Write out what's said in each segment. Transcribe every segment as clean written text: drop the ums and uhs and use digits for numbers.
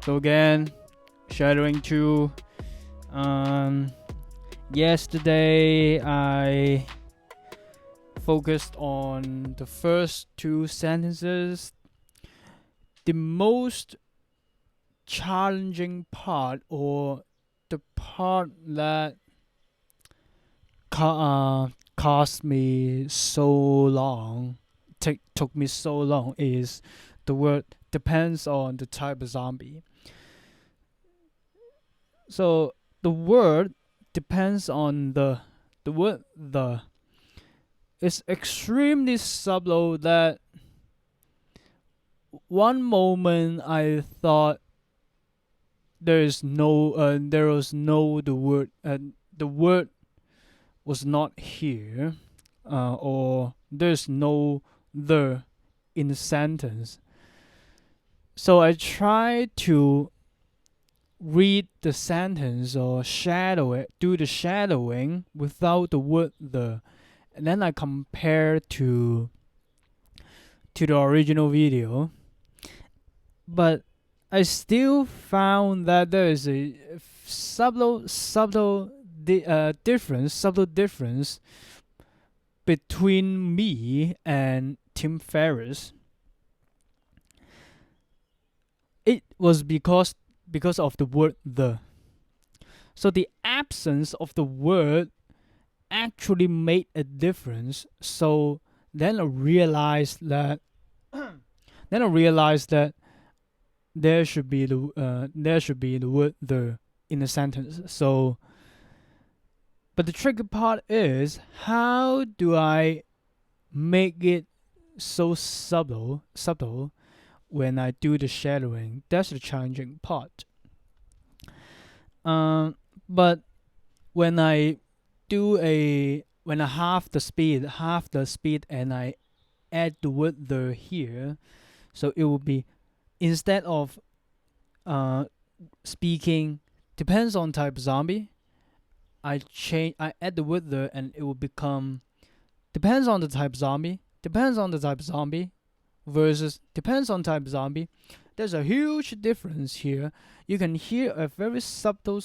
So again, shadowing 2. Yesterday I focused on the first 2 sentences. The most challenging part, or the part that cost me so long, took me so long, is the word depends on the type of zombie. So the word depends on the word the. It's extremely subtle that one moment I thought there was no the word was not here, or there's no the in the sentence. So I tried to read the sentence or do the shadowing without the word the, and then I compare to the original video, but I still found that there is a subtle difference between me and Tim Ferriss. It was because of the word the. So the absence of the word actually made a difference. So then I realized that there should be the word the in a sentence. So, but the tricky part is, how do I make it so subtle when I do the shadowing? That's the challenging part. But when I half the speed and I add the word the here, so it will be, instead of speaking depends on type zombie, I add the word the, and it will become depends on the type zombie versus depends on type zombie. There's a huge difference here. You can hear a very subtle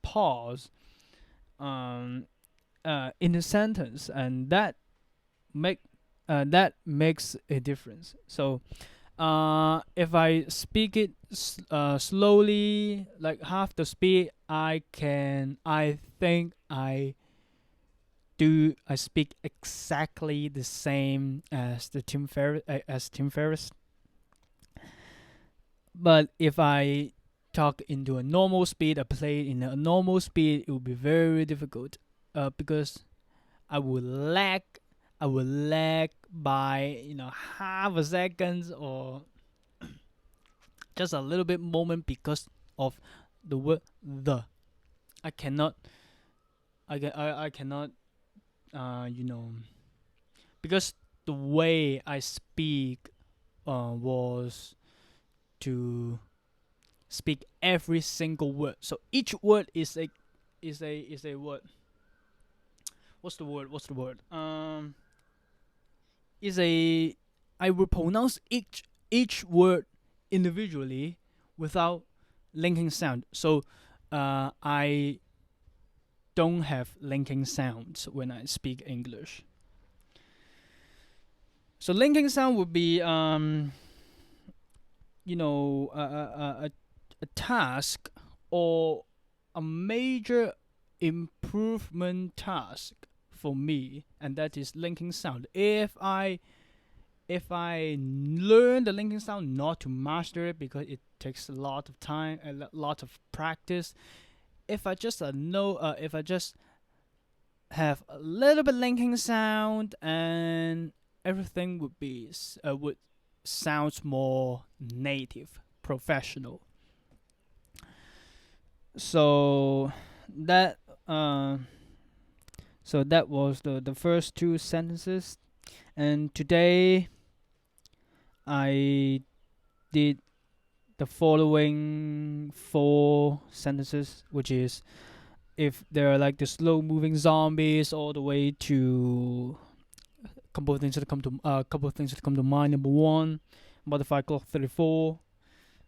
pause in the sentence, and that makes a difference. So if I speak it slowly, like half the speed, I think I speak exactly the same as Tim Ferriss. But if I talk into a normal speed, I play in a normal speed, it will be very difficult, because I will lag by half a second or just a little bit moment because of the word the. I cannot because the way I speak was to speak every single word. So each word is a word. What's the word? I will pronounce each word individually without linking sound. So I don't have linking sounds when I speak English. So linking sound would be a task or a major improvement task for me, and that is linking sound. If I learn the linking sound, not to master it because it takes a lot of time, a lot of practice. If I just if I just have a little bit linking sound, and everything would sound more native, professional. So that was the first 2 sentences, and today I did the following 4 sentences, which is, if there are like the slow moving zombies, all the way to a couple of things that come to mind. Number 1, Modified Clock 34.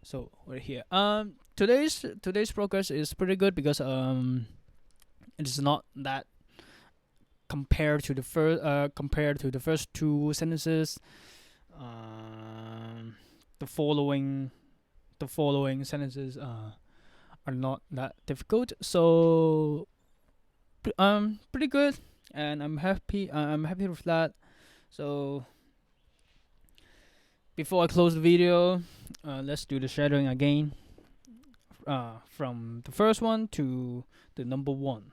So right here. Today's progress is pretty good because it is not that compared to the first two sentences. The following sentences are not that difficult. So pretty good, and I'm happy. I'm happy with that. So before I close the video, let's do the shadowing again. From the first one to the number one.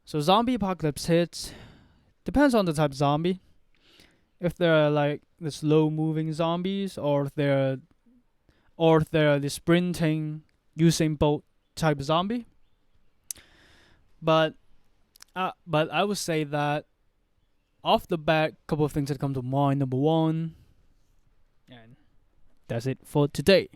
So zombie apocalypse hits. Depends on the type of zombie. If they're like the slow moving zombies, or if they're the sprinting Usain Bolt type of zombie. But I would say that off the bat, couple of things that come to mind. Number one, and that's it for today.